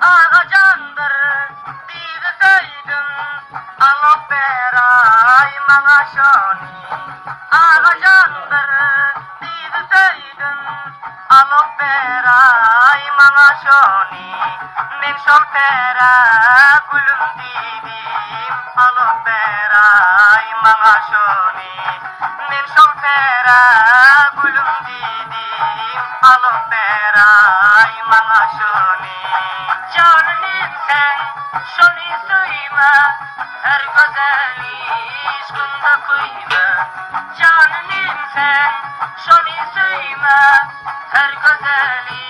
Ağacandır dizseydim alıp beray mağaşoni. Ağacandır dizseydim alıp beray mağaşoni. Men şol pera gülüm didim alıp beray mağaşoni. Men şol pera gülüm didim alıp beray mağaşoni. Canım sen şunu söyleme, her güzeli işkında koyma. Canım sen şunu söyleme, her güzeli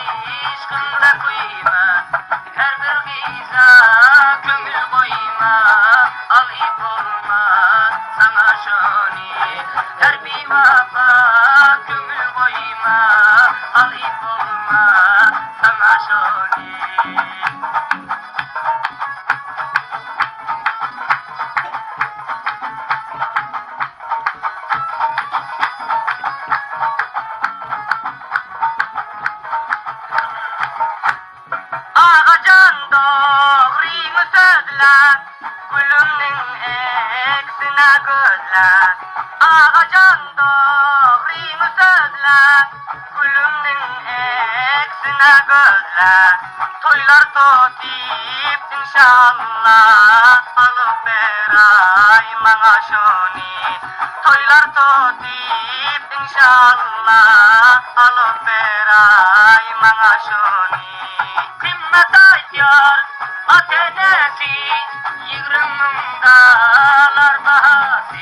işkında koyma. Her bir kıza kömür koyma, alıp olma sana şunu. Her bir vafa kömür koyma, alıp olma sana şunu. Ağacan doğruymu sözler, gülümün eksine gözler. Ağacan doğruymu sözler, gülümün eksine gözler. Toylar totip inşallah, alıp beray mağaşoni. Toylar totip inşallah, alıp beray mağaşoni. Kıymet aytıyor atenesi, yigrimin dağlar bahası.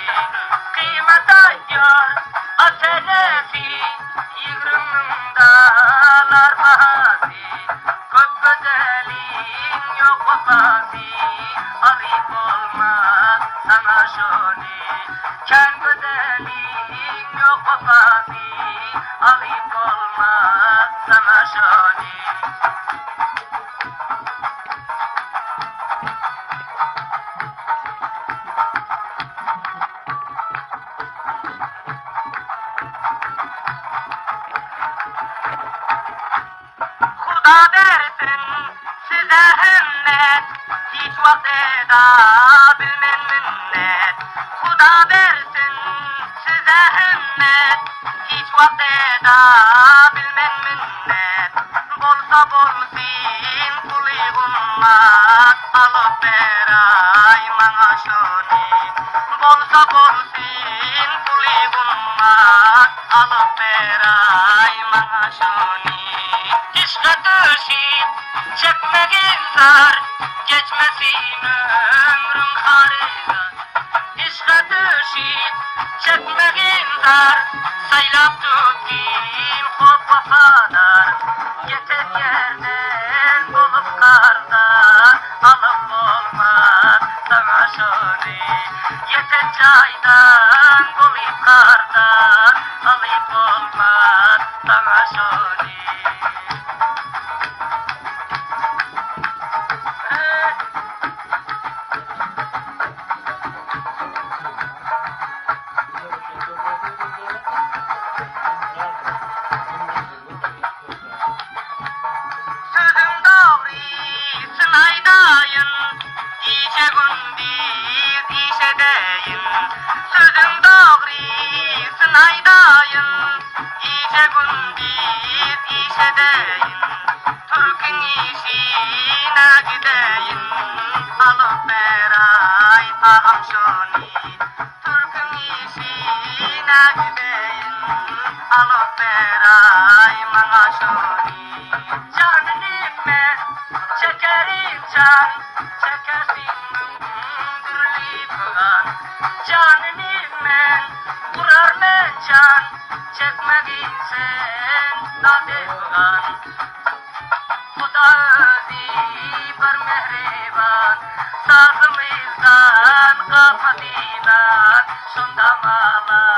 Kıymet aytıyor atenesi, yigrimin dağlar bahası. Köp güzelin yok vefası, alıp olma sana şunu. Ken güzelin yok vefası, alıp olma sana şunu. Huda versin size himmet, hiç vakit eda bilmen minnet. Huda versin size himmet, hiç vakit eda bilmen minnet. Bolsa bolsin kuli ummat, alıp beray mağaşoni. Bolsa bolsin kuli ummat, alıp beray mağaşoni. İşte düşüp çekmegin zar, geçmesin ömrün harika. İşte düşüp çekmegin zar, saylap tutayım hop vefadar. Yeter yerden bulup kardan, alıp olmaz sana şunu. Yeter çaydan bulup kardan, alıp olmaz sana şunu. Sözüm doğru sınaydayın, işe gündüz işe deyin. Sözüm doğru sınaydayın, işe gündüz işe deyin. Türk'ün işine gideyin, alıp beray ağam şunu. Türk'ün işine gideyin, alıp beray mağaşoni. Canım ben çekerim can, çekersin gürlü bulan. Canım ben vurar men can, çekmegin sen dade bulan. Huda özü bir mehriban, sazımızdan kalmadığına şunda mala.